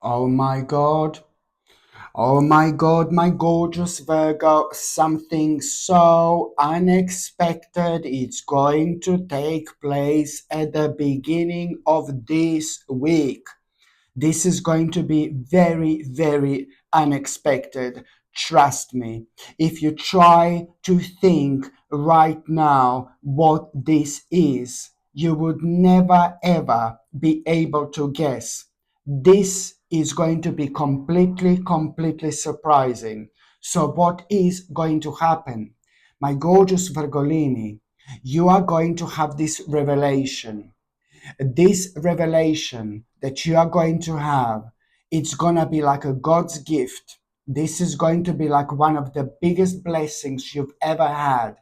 Oh my God. Oh my God, my gorgeous Virgo, something so unexpected is going to take place at the beginning of this week. This is going to be very, very unexpected. Trust me. If you try to think right now what this is, you would never ever be able to guess. This is going to be completely surprising. So, what is going to happen? My gorgeous Virgolini, you are going to have this revelation. This revelation that you are going to have, it's going to be like a God's gift. This is going to be like one of the biggest blessings you've ever had.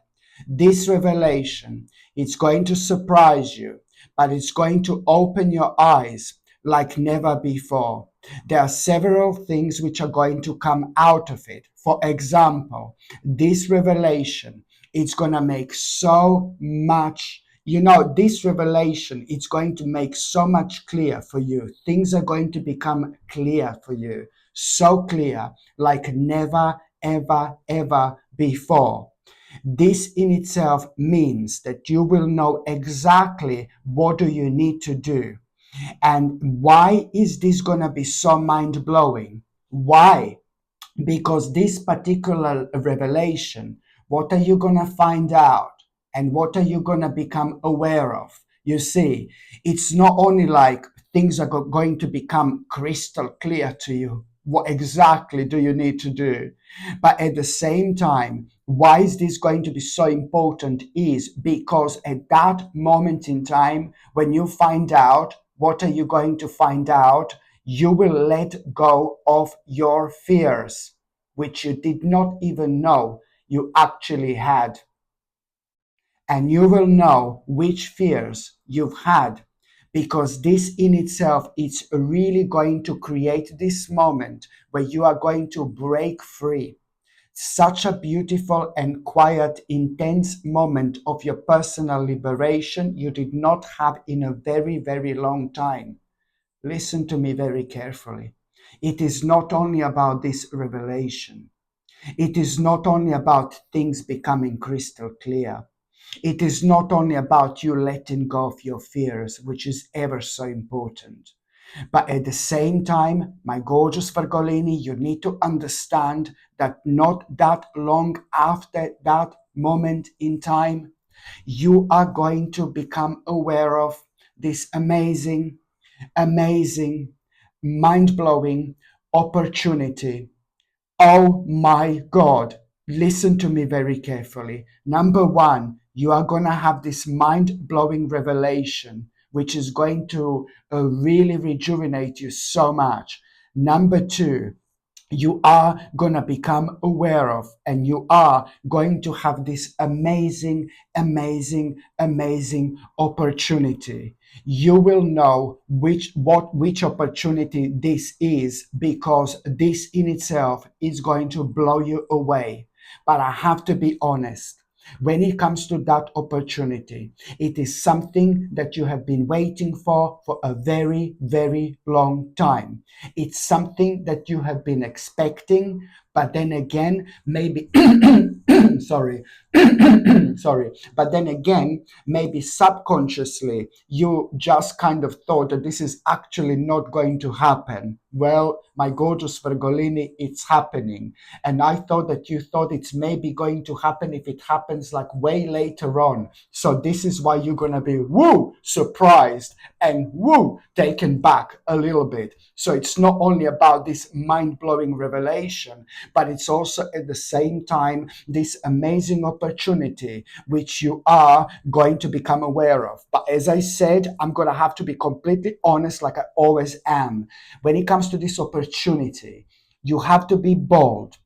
This revelation, it's going to surprise you, but it's going to open your eyes like never before. There are several things which are going to come out of it. For example, this revelation, it's going to make so much, this revelation, it's going to make so much clear for you. Things are going to become clear for you. So clear like never, ever before. This in itself means that you will know exactly what do you need to do. And why is this going to be so mind-blowing? Why? Because this particular revelation, what are you going to find out? And what are you going to become aware of? You see, it's not only like things are going to become crystal clear to you. What exactly do you need to do? But at the same time, why is this going to be so important is because at that moment in time, when you find out, what are you going to find out? You will let go of your fears, which you did not even know you actually had. And you will know which fears you've had, because this in itself is really going to create this moment where you are going to break free. Such a beautiful and quiet, intense moment of your personal liberation you did not have in a very, very long time. Listen to me very carefully. It is not only about this revelation. It is not only about things becoming crystal clear. It is not only about you letting go of your fears, which is ever so important. But at the same time, my gorgeous Virgolini, you need to understand that not that long after that moment in time, you are going to become aware of this amazing, mind blowing opportunity. Oh my God. Listen to me very carefully. Number one, you are going to have this mind blowing revelation, which is going to really rejuvenate you so much. Number two, you are going to become aware of, and you are going to have this amazing opportunity. You will know which opportunity this is, because this in itself is going to blow you away. But I have to be honest, when it comes to that opportunity, it is something that you have been waiting for a very long time. It's something that you have been expecting, but then again, maybe, sorry, sorry, but then again, maybe subconsciously, you just kind of thought that this is actually not going to happen. Well, my gorgeous Virgolini, it's happening. And I thought that you thought it's maybe going to happen if it happens like way later on. So this is why you're going to be woo surprised and woo taken back a little bit. So it's not only about this mind-blowing revelation, but it's also at the same time this amazing opportunity which you are going to become aware of. But as I said, I'm going to have to be completely honest, like I always am. When it comes to this opportunity, you have to be bold,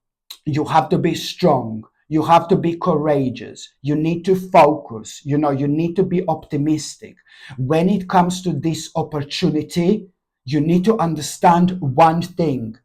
you have to be strong, you have to be courageous, you need to focus, you need to be optimistic. When it comes to this opportunity, you need to understand one thing.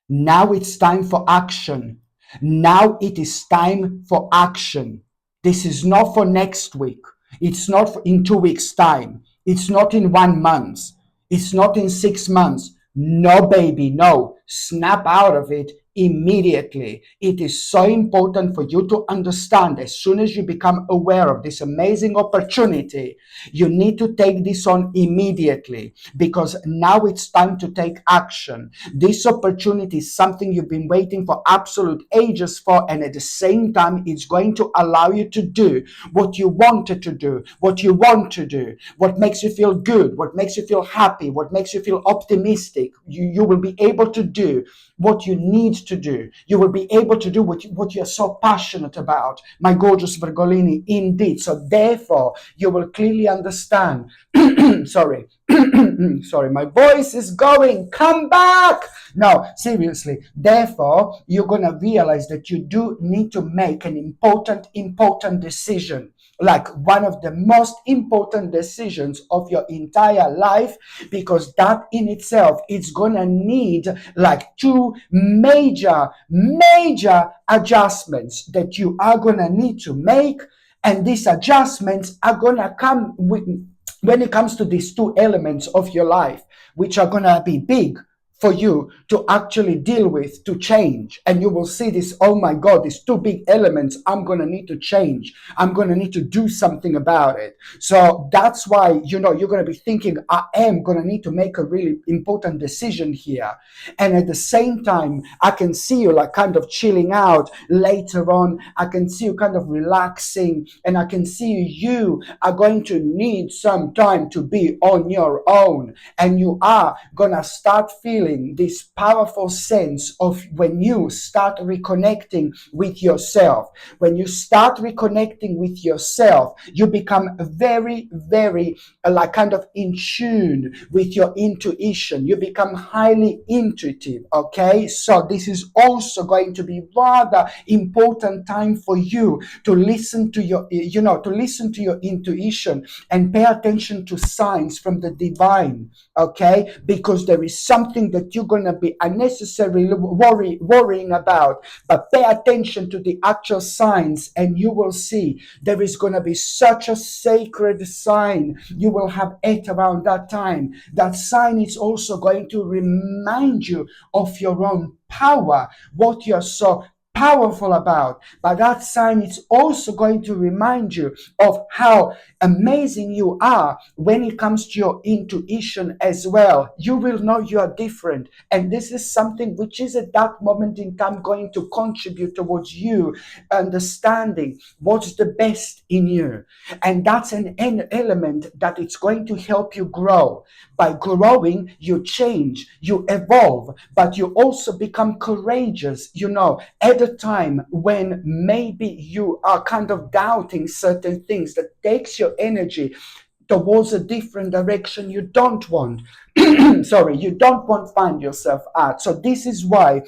Now it's time for action. Now it is time for action. This is not for next week. It's not in 2 weeks' time. It's not in 1 month. It's not in 6 months. No, baby, no. Snap out of it immediately. It is so important for you to understand as soon as you become aware of this amazing opportunity, you need to take this on immediately because now it's time to take action. This opportunity is something you've been waiting for absolute ages for, and at the same time, it's going to allow you to do what you wanted to do, what you want to do, what makes you feel good, what makes you feel happy, what makes you feel optimistic. You will be able to do what you need to do. You will be able to do what you're so passionate about, my gorgeous Virgolini, indeed. So therefore, you will clearly understand. Sorry. Sorry, my voice is going. Come back. No, seriously. Therefore, you're going to realize that you do need to make an important decision, like one of the most important decisions of your entire life, because that in itself is gonna need like two major adjustments that you are gonna need to make, and these adjustments are gonna come with, when it comes to these two elements of your life, which are gonna be big for you to actually deal with, to change. And you will see this, oh my God, these two big elements, I'm going to need to change. I'm going to need to do something about it. So that's why, you're going to be thinking, I am going to need to make a really important decision here. And at the same time, I can see you like kind of chilling out later on. I can see you kind of relaxing, and I can see you are going to need some time to be on your own. And you are going to start feeling this powerful sense of when you start reconnecting with yourself. When you start reconnecting with yourself, you become very like kind of in tune with your intuition. You become highly intuitive. Okay, so this is also going to be rather important time for you to listen to your, to listen to your intuition and pay attention to signs from the divine. Okay, because there is something that you're going to be unnecessarily worrying about, but pay attention to the actual signs, and you will see there is going to be such a sacred sign you will have at around that time. That sign is also going to remind you of your own power, what you're so powerful about. But that sign is also going to remind you of how amazing you are when it comes to your intuition as well. You will know you are different, and this is something which is at that moment in time going to contribute towards you understanding what's the best in you. And that's an element that it's going to help you grow. By growing, you change, you evolve, but you also become courageous, at a time when maybe you are kind of doubting certain things, that takes your energy towards a different direction you don't want. Sorry, you don't want to find yourself at. So this is why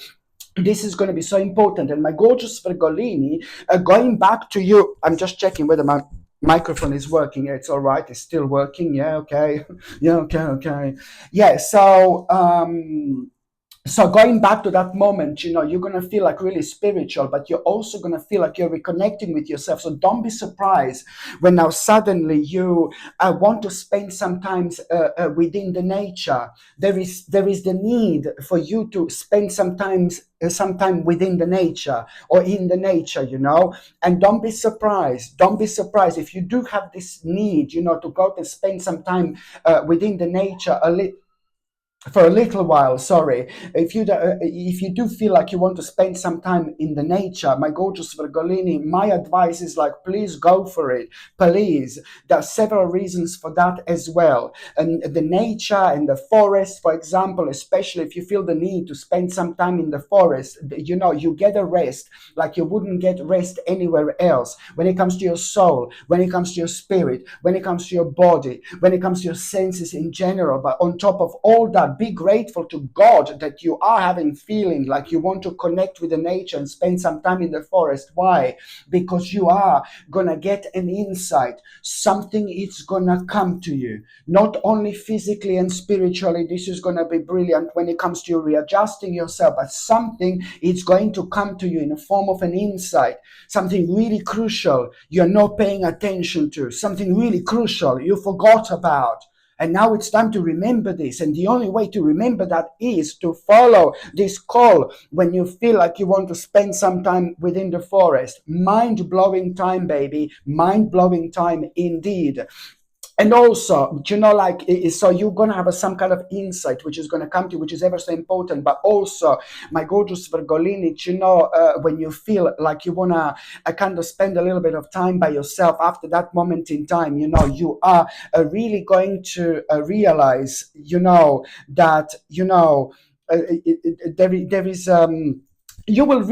this is going to be so important. And my gorgeous Virgolini, going back to you, I'm just checking whether my microphone is working. Yeah, it's all right. It's still working. Yeah, okay. Yeah, okay. Yeah, so going back to that moment, you're going to feel like really spiritual, but you're also going to feel like you're reconnecting with yourself. So don't be surprised when now suddenly you want to spend some time within the nature. There is the need for you to spend some time within the nature or in the nature, and don't be surprised. Don't be surprised if you do have this need, to go and spend some time within the nature for a little while. Sorry, if you do feel like you want to spend some time in the nature, my gorgeous Virgolini, my advice is like, please go for it, please. There are several reasons for that as well. And the nature and the forest, for example, especially if you feel the need to spend some time in the forest, you get a rest like you wouldn't get rest anywhere else. When it comes to your soul, when it comes to your spirit, when it comes to your body, when it comes to your senses in general. But on top of all that, be grateful to God that you are having feeling like you want to connect with the nature and spend some time in the forest. Why? Because you are gonna get an insight. Something is gonna come to you, not only physically and spiritually. This is gonna be brilliant when it comes to you readjusting yourself, but something is going to come to you in the form of an insight, something really crucial you're not paying attention to, something really crucial you forgot about. And now it's time to remember this. And the only way to remember that is to follow this call when you feel like you want to spend some time within the forest. Mind-blowing time, baby. Mind-blowing time indeed. And also, like, so you're going to have some kind of insight which is going to come to you, which is ever so important. But also, my gorgeous Virgolini, when you feel like you want to kind of spend a little bit of time by yourself after that moment in time, you are really going to realize, that, there is, you will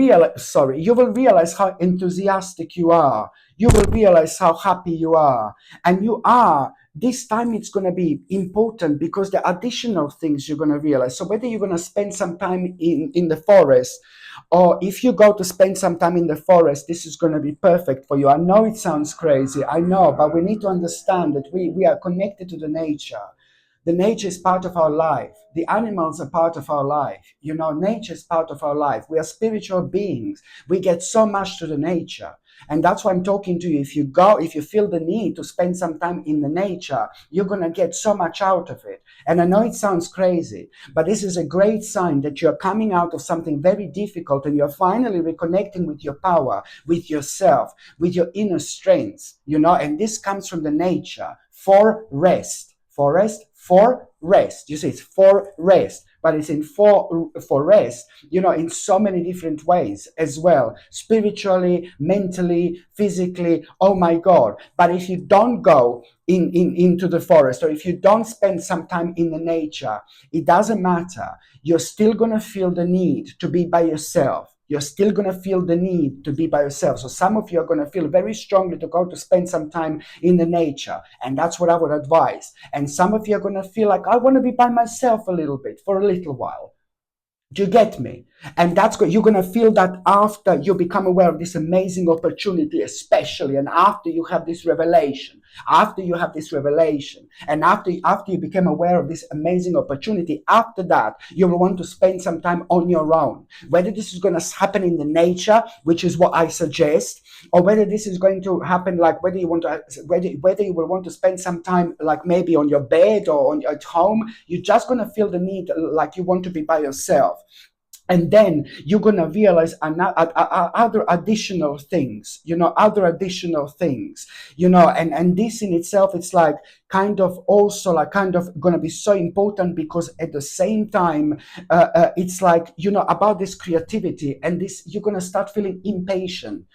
realize how enthusiastic you are. You will realize how happy you are. And you are, this time it's going to be important because the additional things you're going to realize. So whether you're going to spend some time in the forest, or if you go to spend some time in the forest, this is going to be perfect for you. I know it sounds crazy, I know, but we need to understand that we are connected to the nature. The nature is part of our life. The animals are part of our life. Nature is part of our life. We are spiritual beings. We get so much to the nature. And that's why I'm talking to you. If you feel the need to spend some time in the nature, you're going to get so much out of it. And I know it sounds crazy, but this is a great sign that you're coming out of something very difficult and you're finally reconnecting with your power, with yourself, with your inner strengths, and this comes from the nature for rest. For rest. You see, it's for rest, but it's in for rest, in so many different ways as well, spiritually, mentally, physically. Oh my God. But if you don't go into the forest, or if you don't spend some time in the nature, it doesn't matter. You're still going to feel the need to be by yourself. You're still going to feel the need to be by yourself. So some of you are going to feel very strongly to go to spend some time in the nature. And that's what I would advise. And some of you are going to feel like, I want to be by myself a little bit for a little while. Do you get me? And that's good. You're going to feel that after you become aware of this amazing opportunity, especially, and after you have this revelation, and after you became aware of this amazing opportunity, after that, you will want to spend some time on your own. Whether this is going to happen in the nature, which is what I suggest, or whether this is going to happen, like whether you will want to spend some time, like maybe on your bed or at home, you're just going to feel the need, like you want to be by yourself. And then you're going to realize other additional things, and this in itself, it's like kind of also like kind of going to be so important, because at the same time, it's like, about this creativity, and this, you're going to start feeling impatient.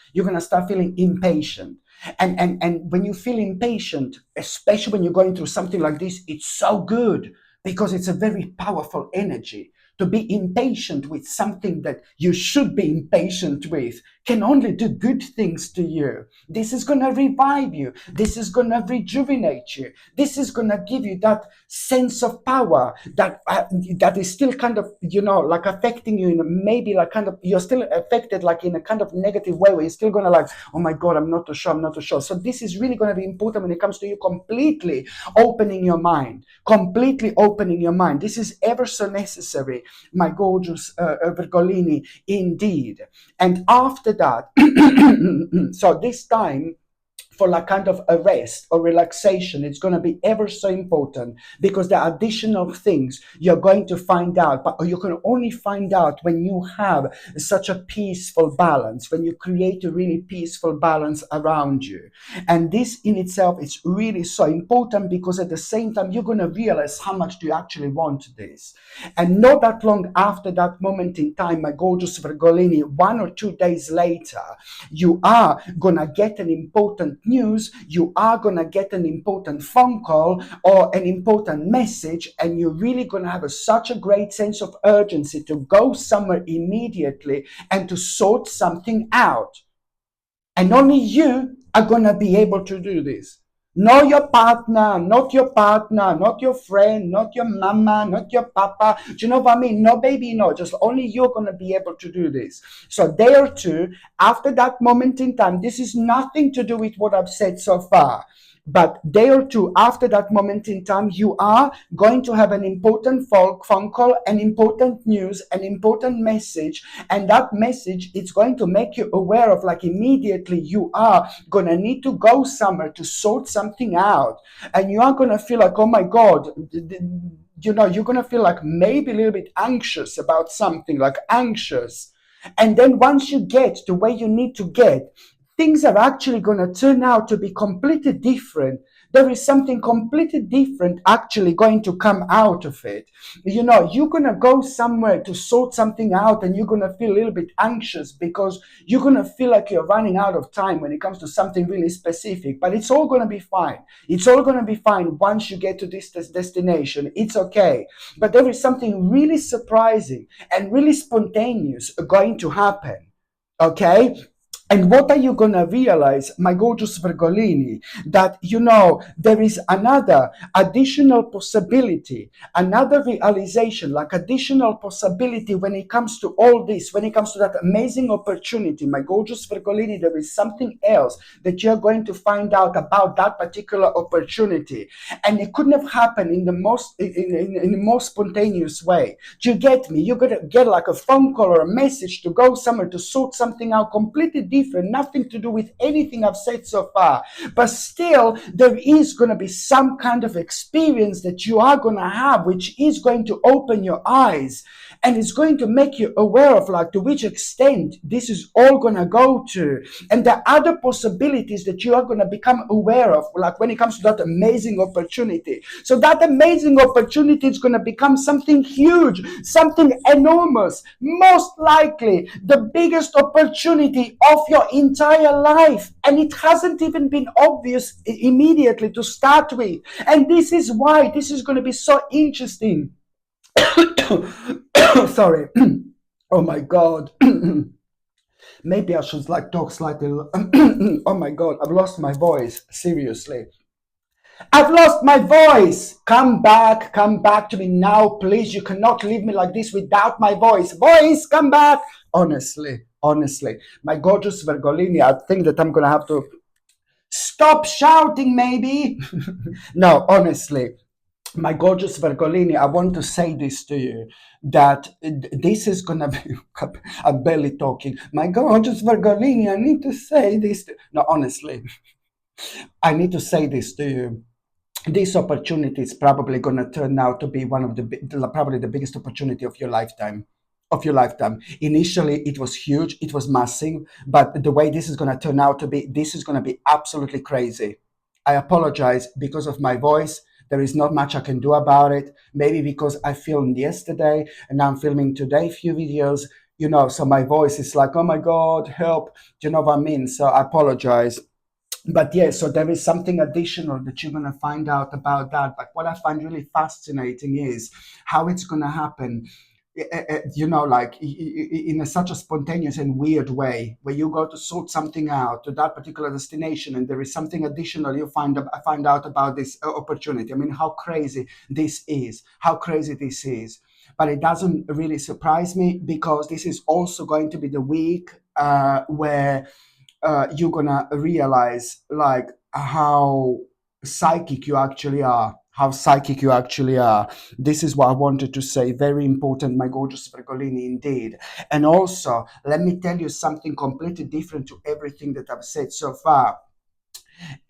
And when you feel impatient, especially when you're going through something like this, it's so good, because it's a very powerful energy. To be impatient with something that you should be impatient with can only do good things to you. This is going to revive you. This is going to rejuvenate you. This is going to give you that sense of power that is still kind of, like affecting you in maybe like kind of, you're still affected like in a kind of negative way, where you're still going to like, oh my God, I'm not too sure. So this is really going to be important when it comes to you completely opening your mind. This is ever so necessary, my gorgeous Virgolini, indeed. And after that, so this time, for like kind of a rest or relaxation, it's going to be ever so important, because the additional things you're going to find out, but you can only find out when you have such a peaceful balance, when you create a really peaceful balance around you. And this in itself is really so important, because at the same time, you're going to realize how much do you actually want this. And not that long after that moment in time, my gorgeous Virgolini, 1 or 2 days later, you are going to get an important news, you are going to get an important phone call or an important message, and you're really going to have such a great sense of urgency to go somewhere immediately and to sort something out. And only you are going to be able to do this. Not your partner, not your friend, not your mama, not your papa. Do you know what I mean? No, baby, no. Just only you're going to be able to do this. So day or two, after that moment in time, this is nothing to do with what I've said so far. But day or two after that moment in time, you are going to have an important phone call, an important news, an important message. And that message is going to make you aware of, like, immediately you are going to need to go somewhere to sort something out. And you are going to feel like, oh my God, you're going to feel like maybe a little bit anxious about something, like anxious. And then once you get to where you need to get, things are actually going to turn out to be completely different. There is something completely different actually going to come out of it. You're going to go somewhere to sort something out, and you're going to feel a little bit anxious because you're going to feel like you're running out of time when it comes to something really specific. But it's all going to be fine. It's all going to be fine once you get to this destination. It's okay. But there is something really surprising and really spontaneous going to happen. Okay? And what are you going to realize, my gorgeous Virgolini, that, there is another additional possibility, another realization, like additional possibility when it comes to all this, when it comes to that amazing opportunity, my gorgeous Virgolini, there is something else that you're going to find out about that particular opportunity. And it couldn't have happened in the most spontaneous way. Do you get me? You're going to get like a phone call or a message to go somewhere to sort something out completely different, nothing to do with anything I've said so far. But still, there is going to be some kind of experience that you are going to have, which is going to open your eyes, and it's going to make you aware of, like, to which extent this is all going to go to. And the other possibilities that you are going to become aware of, like when it comes to that amazing opportunity. So that amazing opportunity is going to become something huge, something enormous, most likely the biggest opportunity of your entire life. And it hasn't even been obvious immediately to start with. And this is why this is going to be so interesting. Sorry. Oh my God. Maybe I should like talk slightly. Oh my God, I've lost my voice. Seriously. I've lost my voice. Come back to me now, please. You cannot leave me like this without my voice. Voice, come back. Honestly, my gorgeous Virgolini, I think that I'm going to have to stop shouting, maybe. No, honestly, my gorgeous Virgolini, I want to say this to you, that this is gonna be, I'm barely talking. My gorgeous Virgolini, I need to say this. No, honestly, I need to say this to you. This opportunity is probably gonna turn out to be one of probably the biggest opportunity of your lifetime. Initially, it was huge, it was massive, but the way this is gonna turn out to be, this is gonna be absolutely crazy. I apologize because of my voice. There is not much I can do about it. Maybe because I filmed yesterday and now I'm filming today few videos, so my voice is like, oh my God, help. Do you know what I mean? So I apologize. But yeah, so there is something additional that you're going to find out about that. But what I find really fascinating is how it's going to happen, like in such a spontaneous and weird way, where you go to sort something out to that particular destination, and there is something additional you find out about this opportunity. I mean, how crazy this is! How crazy this is! But it doesn't really surprise me, because this is also going to be the week where you're gonna realize, like, how psychic you actually are. This is what I wanted to say. Very important, my gorgeous Virgolini, indeed. And also, let me tell you something completely different to everything that I've said so far.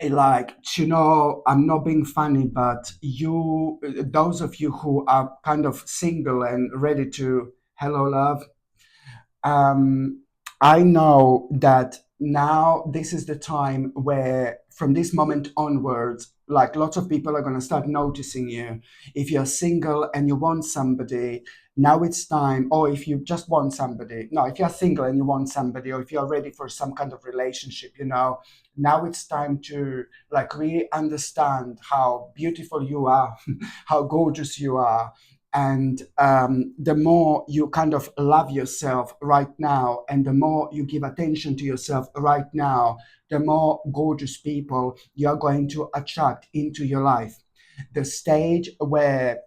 Like, I'm not being funny, but those of you who are kind of single and ready to, hello, love, um, I know that now this is the time where, from this moment onwards, like, lots of people are going to start noticing you. If you're single and you want somebody, now it's time. Or if you just want somebody, no, if you're single and you want somebody, or if you're ready for some kind of relationship, now it's time to, like, really understand how beautiful you are, how gorgeous you are. And the more you kind of love yourself right now, and the more you give attention to yourself right now, the more gorgeous people you're going to attract into your life. The stage where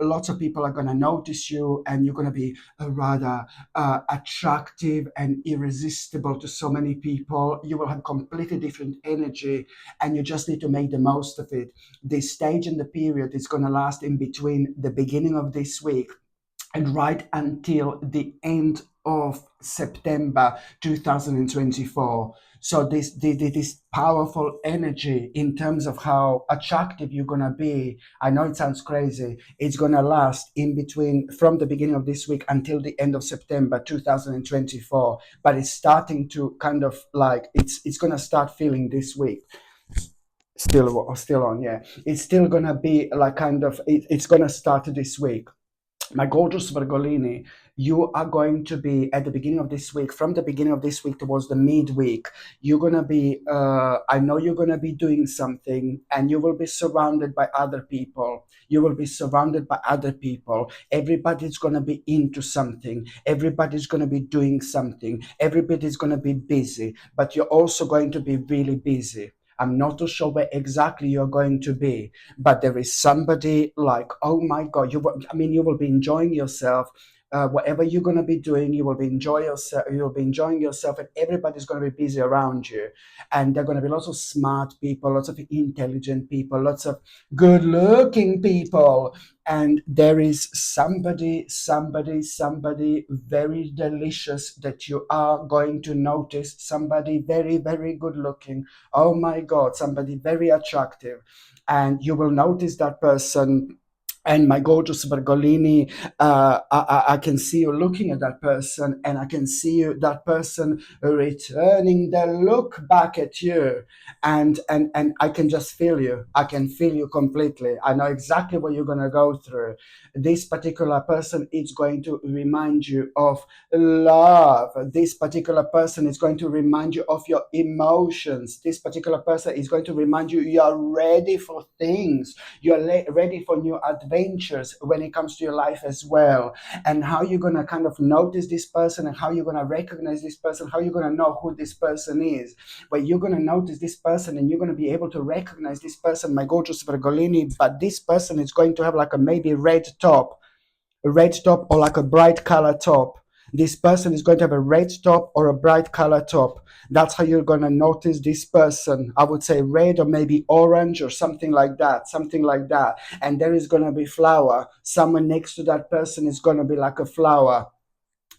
lots of people are going to notice you, and you're going to be rather attractive and irresistible to so many people. You will have completely different energy, and you just need to make the most of it. This stage in the period is going to last in between the beginning of this week and right until the end of September 2024. So this powerful energy in terms of how attractive you're gonna be, I know it sounds crazy, it's gonna last in between from the beginning of this week until the end of September 2024. But it's starting to kind of like it's gonna start feeling this week. Still on, yeah. It's still gonna be like kind of it's gonna start this week. My gorgeous Virgolini, you are going to be at the beginning of this week, from the beginning of this week towards the midweek, you're going to be, I know you're going to be doing something, and you will be surrounded by other people. You will be surrounded by other people. Everybody's going to be into something. Everybody's going to be doing something. Everybody's going to be busy, but you're also going to be really busy. I'm not too sure where exactly you're going to be, but there is somebody like, oh my god, you will be enjoying yourself. Whatever you're going to be doing, you will be enjoying yourself, and everybody's going to be busy around you. And there are going to be lots of smart people, lots of intelligent people, lots of good looking people. And there is somebody very delicious that you are going to notice. Somebody very, very good looking. Oh my god, somebody very attractive. And you will notice that person. And my gorgeous Bergolini, I can see you looking at that person, and I can see that person returning the look back at you, and I can just feel you. I can feel you completely. I know exactly what you're gonna go through. This particular person is going to remind you of love. This particular person is going to remind you of your emotions. This particular person is going to remind you are ready for things. You're ready for new adventures when it comes to your life as well. And how you're going to kind of notice this person, and how you're going to recognize this person, how you're going to know who this person is. But you're going to notice this person, and you're going to be able to recognize this person, my gorgeous Virgolini. But this person is going to have like a maybe red top, or like a bright color top. This person is going to have a red top or a bright color top. That's how you're going to notice this person. I would say red or maybe orange or something like that, and there is going to be flower. Someone next to that person is going to be like a flower.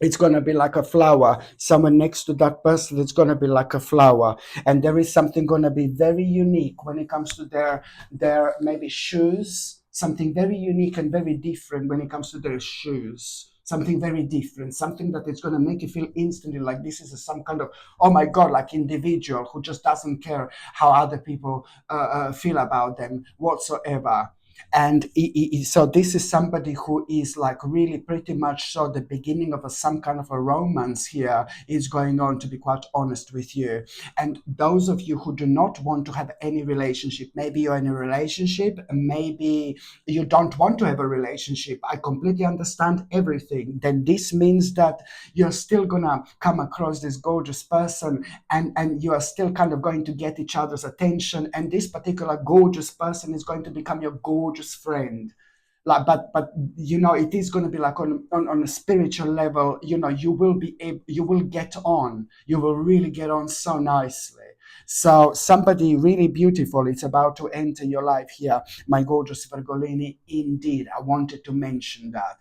It's going to be like a flower. Someone next to that person, it's going to be like a flower. And there is something going to be very unique when it comes to their maybe shoes. Something very unique and very different when it comes to their shoes. Something very different, something that is going to make you feel instantly like this is some kind of, oh my god, like individual who just doesn't care how other people feel about them whatsoever. And so this is somebody who is like really pretty much so the beginning of some kind of a romance here is going on, to be quite honest with you. And those of you who do not want to have any relationship, maybe you're in a relationship, maybe you don't want to have a relationship, I completely understand everything. Then this means that you're still gonna come across this gorgeous person, and you are still kind of going to get each other's attention, and this particular gorgeous person is going to become your gorgeous friend. Like, but it is going to be like on a spiritual level. You will be able, you will really get on so nicely. So somebody really beautiful is about to enter your life here, my gorgeous Virgolini. Indeed, I wanted to mention that.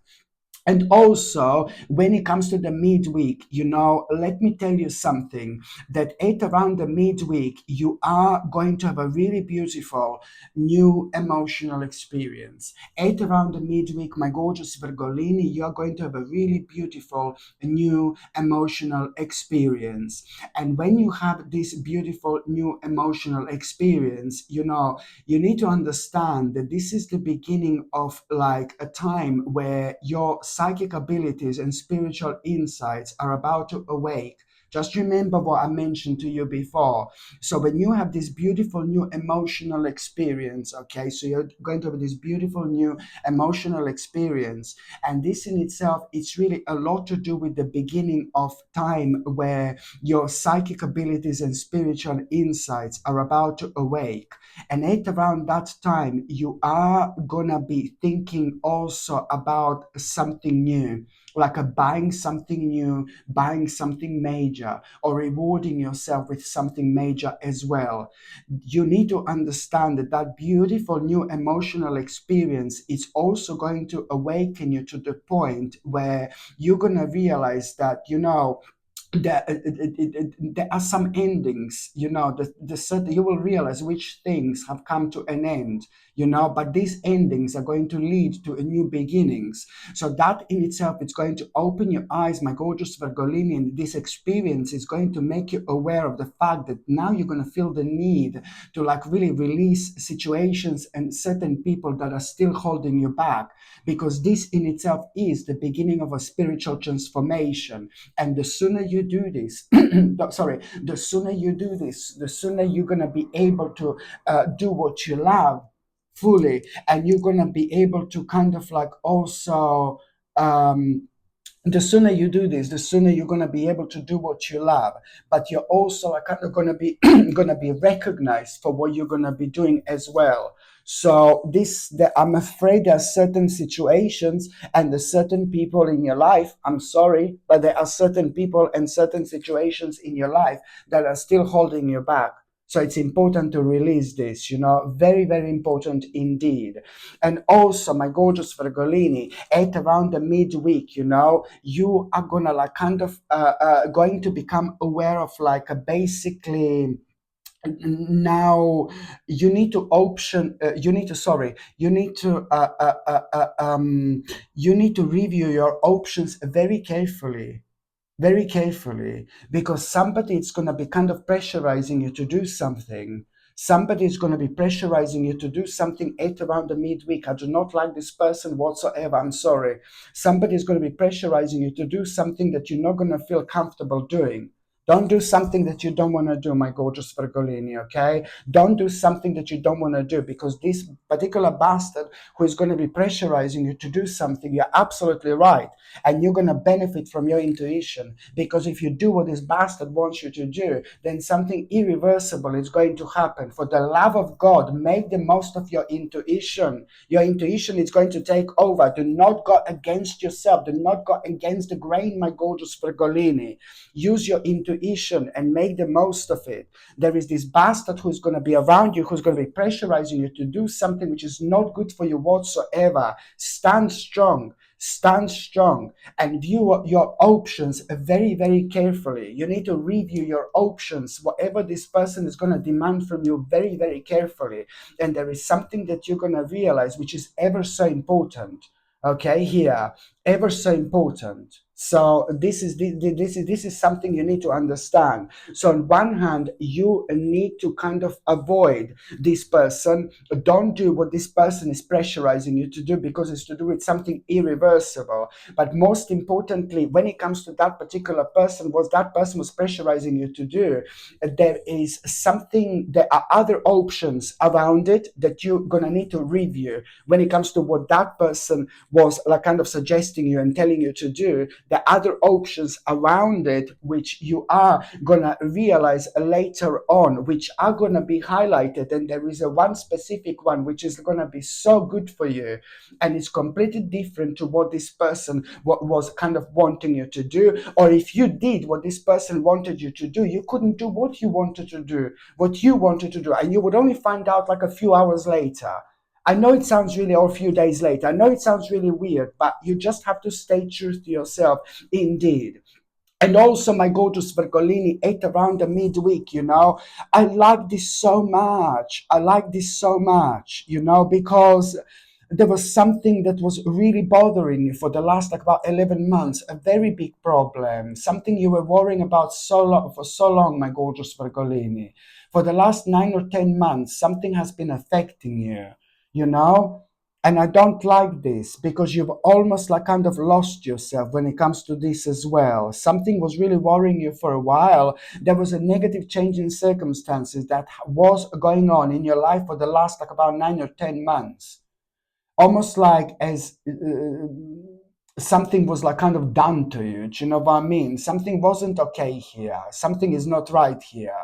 And also, when it comes to the midweek, let me tell you something, that at around the midweek, you are going to have a really beautiful new emotional experience. At around the midweek, my gorgeous Virgolini, you are going to have a really beautiful new emotional experience. And when you have this beautiful new emotional experience, you need to understand that this is the beginning of like a time where your psychic abilities and spiritual insights are about to awake Just remember what I mentioned to you before. So when you have this beautiful new emotional experience, okay, so you're going to have this beautiful new emotional experience, and this in itself, it's really a lot to do with the beginning of time where your psychic abilities and spiritual insights are about to awake. And at around that time, you are gonna be thinking also about something new, like a buying something new, buying something major, or rewarding yourself with something major as well. You need to understand that that beautiful new emotional experience is also going to awaken you to the point where you're going to realize that, there are some endings, the certain, you will realize which things have come to an end, but these endings are going to lead to a new beginnings. So that in itself, it's going to open your eyes, my gorgeous Virgolini, and this experience is going to make you aware of the fact that now you're going to feel the need to like really release situations and certain people that are still holding you back, because this in itself is the beginning of a spiritual transformation. And the sooner you do this, the sooner you do this, the sooner you're going to be able to do what you love fully. And you're going to be able to kind of like also, the sooner you do this, the sooner you're going to be able to do what you love, but you're also like kind of going to be going to be recognized for what you're going to be doing as well. So I'm afraid there are certain situations and there's certain people in your life, I'm sorry, but there are certain people and certain situations in your life that are still holding you back. So it's important to release this, very, very important indeed. And also, my gorgeous Virgolini, at around the midweek, you are gonna like kind of going to become aware of like a basically, now you need to option you need to review your options very carefully, because somebody is going to be kind of pressurizing you to do something. Somebody is going to be pressurizing you to do something at around the midweek. I do not like this person whatsoever. I'm sorry. Somebody is going to be pressurizing you to do something that you're not going to feel comfortable doing. Don't do something that you don't want to do, my gorgeous Virgolini, okay? Don't do something that you don't want to do, because this particular bastard who is going to be pressurizing you to do something, you're absolutely right, and you're going to benefit from your intuition, because if you do what this bastard wants you to do, then something irreversible is going to happen. For the love of God, make the most of your intuition. Your intuition is going to take over. Do not go against yourself. Do not go against the grain, my gorgeous Virgolini. Use your intuition and make the most of it. There is this bastard who's going to be around you, who's going to be pressurizing you to do something which is not good for you whatsoever. Stand strong. Stand strong and view your options very, very carefully. You need to review your options, whatever this person is going to demand from you, very, very carefully. And there is something that you're going to realize, which is ever so important. Okay, here, ever so important. So this is something you need to understand. So on one hand, you need to kind of avoid this person. Don't do what this person is pressurizing you to do, because it's to do with something irreversible. But most importantly, when it comes to that particular person, what that person was pressurizing you to do, there are other options around it that you're gonna need to review. When it comes to what that person was like kind of suggesting you and telling you to do, the other options around it, which you are gonna realize later on, which are gonna be highlighted. And there is a one specific one which is gonna be so good for you, and it's completely different to what this person was kind of wanting you to do. Or if you did what this person wanted you to do, you couldn't do what you wanted to do, and you would only find out like a few hours later. I know it sounds really, or a few days later. I know it sounds really weird, but you just have to stay true to yourself, indeed. And also, my gorgeous Virgolini, ate around the midweek, I like this so much. I like this so much, because there was something that was really bothering you for the last like about 11 months, a very big problem, something you were worrying about for so long, my gorgeous Virgolini. For the last 9 or 10 months, something has been affecting you, you know? And I don't like this because you've almost like kind of lost yourself when it comes to this as well. Something was really worrying you for a while. There was a negative change in circumstances that was going on in your life for the last like about 9 or 10 months, almost like as something was like kind of done to you. Do you know what I mean? Something wasn't okay here. Something is not right here.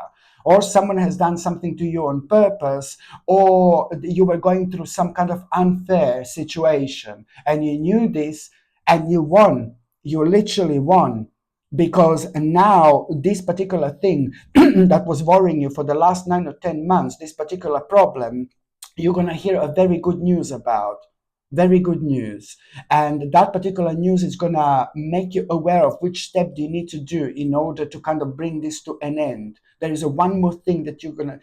Or someone has done something to you on purpose, or you were going through some kind of unfair situation and you knew this and you won. You literally won, because now this particular thing that was worrying you for the last 9 or 10 months, this particular problem, you're going to hear a very good news about. Very good news. And that particular news is going to make you aware of which step do you need to do in order to kind of bring this to an end. There's one thing that you're going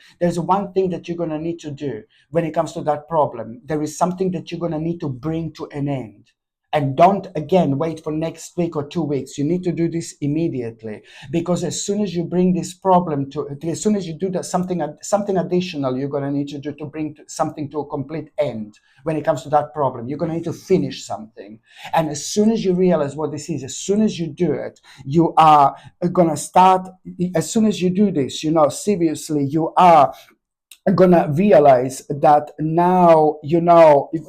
to need to do when it comes to that problem. There is something that you're going to need to bring to an end. And don't again wait for next week or 2 weeks. You need to do this immediately, because as soon as you bring this problem to, as soon as you do that, something additional you're going to need to do to bring something to a complete end. When it comes to that problem, you're going to need to finish something. And as soon as you realize what this is, as soon as you do it, you are going to start. As soon as you do this, seriously, you are gonna realize that now,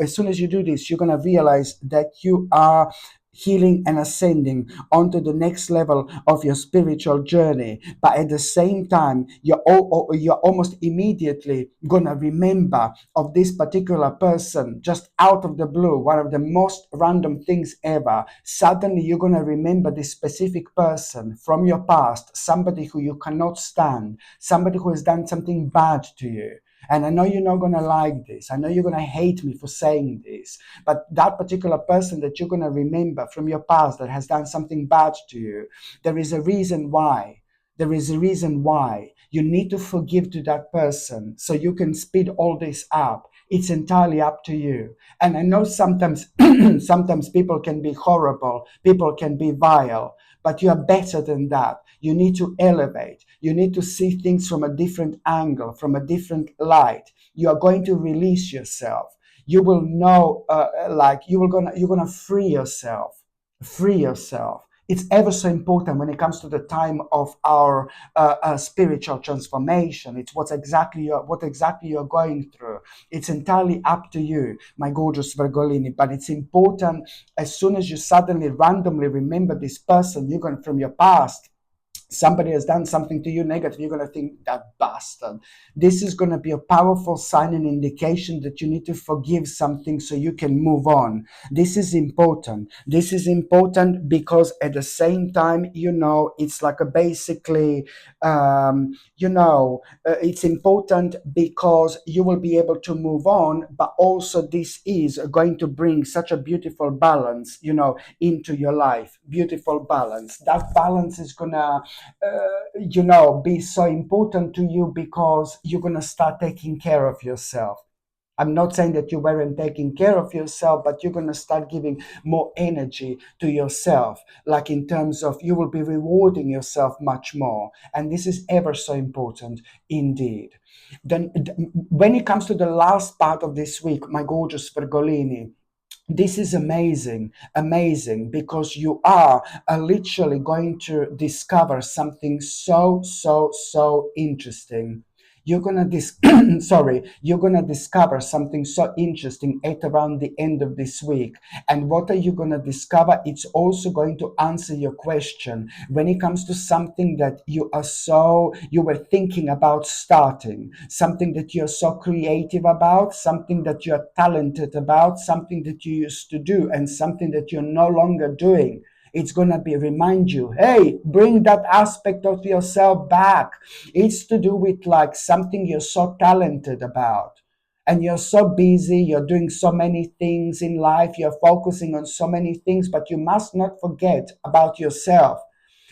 as soon as you do this, you're gonna realize that you are healing and ascending onto the next level of your spiritual journey. But at the same time, you're almost immediately gonna remember of this particular person just out of the blue, one of the most random things ever. Suddenly you're gonna remember this specific person from your past, somebody who you cannot stand, somebody who has done something bad to you. And I know you're not going to like this. I know you're going to hate me for saying this. But that particular person that you're going to remember from your past that has done something bad to you, there is a reason why. There is a reason why. You need to forgive to that person so you can speed all this up. It's entirely up to you. And I know sometimes sometimes people can be horrible, people can be vile, but you are better than that. You need to elevate. You need to see things from a different angle, from a different light. You are going to release yourself. You will know, you're gonna free yourself. Free yourself. It's ever so important when it comes to the time of our spiritual transformation. It's what exactly you're going through. It's entirely up to you, my gorgeous Virgolini. But it's important, as soon as you suddenly randomly remember this person you're going from your past, somebody has done something to you negative, you're going to think, that bastard. This is going to be a powerful sign and indication that you need to forgive something so you can move on. This is important. This is important because at the same time, it's like a basically, it's important because you will be able to move on, but also this is going to bring such a beautiful balance, into your life. Beautiful balance. That balance is gonna be so important to you because you're going to start taking care of yourself. I'm not saying that you weren't taking care of yourself, but you're going to start giving more energy to yourself. Like in terms of, you will be rewarding yourself much more. And this is ever so important indeed. Then, when it comes to the last part of this week, my gorgeous Virgolini, this is amazing, amazing, because you are literally going to discover something so, so, so interesting. You're gonna you're gonna discover something so interesting at around the end of this week. And what are you gonna discover? It's also going to answer your question when it comes to something that you were thinking about starting, something that you're so creative about, something that you're talented about, something that you used to do, and something that you're no longer doing. It's going to be remind you, hey, bring that aspect of yourself back. It's to do with like something you're so talented about. And you're so busy, you're doing so many things in life, you're focusing on so many things, but you must not forget about yourself.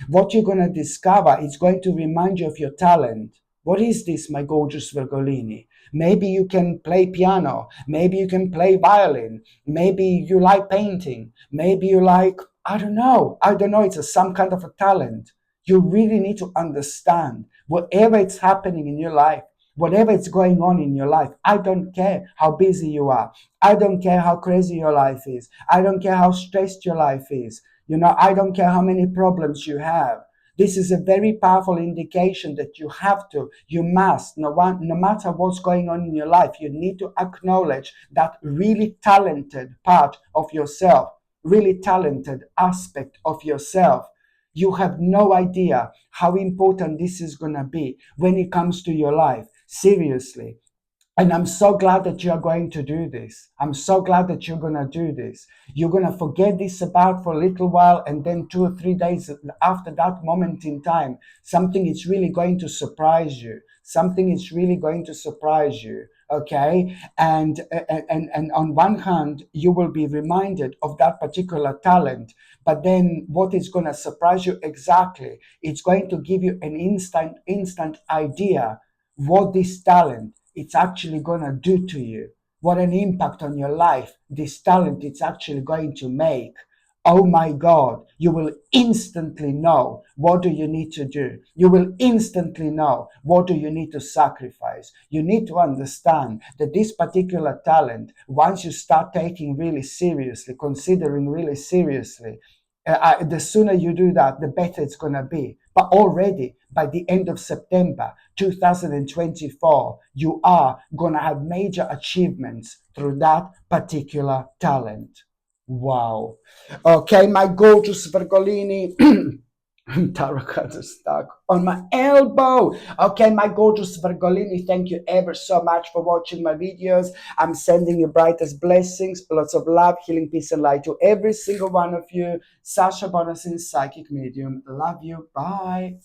What you're going to discover is going to remind you of your talent. What is this, my gorgeous Virgolini? Maybe you can play piano. Maybe you can play violin. Maybe you like painting. Maybe you like, I don't know. It's some kind of a talent. You really need to understand whatever it's happening in your life. whatever is going on in your life. I don't care how busy you are. I don't care how crazy your life is. I don't care how stressed your life is. I don't care how many problems you have. This is a very powerful indication that you must, no matter what's going on in your life, you need to acknowledge that really talented part of yourself, really talented aspect of yourself. You have no idea how important this is going to be when it comes to your life. Seriously. And I'm so glad that you're going to do this. I'm so glad that you're going to do this. You're going to forget this about for a little while, and then 2 or 3 days after that moment in time, something is really going to surprise you. Something is really going to surprise you. Okay. And on one hand, you will be reminded of that particular talent. But then what is going to surprise you exactly? It's going to give you an instant idea what this talent it's actually going to do to you, what an impact on your life this talent it's actually going to make. Oh my God, you will instantly know what do you need to do. You will instantly know what do you need to sacrifice. You need to understand that this particular talent, once you start taking really seriously, considering really seriously, the sooner you do that, the better it's going to be. But already by the end of September 2024, you are going to have major achievements through that particular talent. Wow. Okay, my gorgeous Virgolini. Tarot cards are stuck on my elbow. Okay, my gorgeous Virgolini, thank you ever so much for watching my videos. I'm sending you brightest blessings, lots of love, healing, peace, and light to every single one of you. Sasha Bonasin, Psychic Medium. Love you. Bye.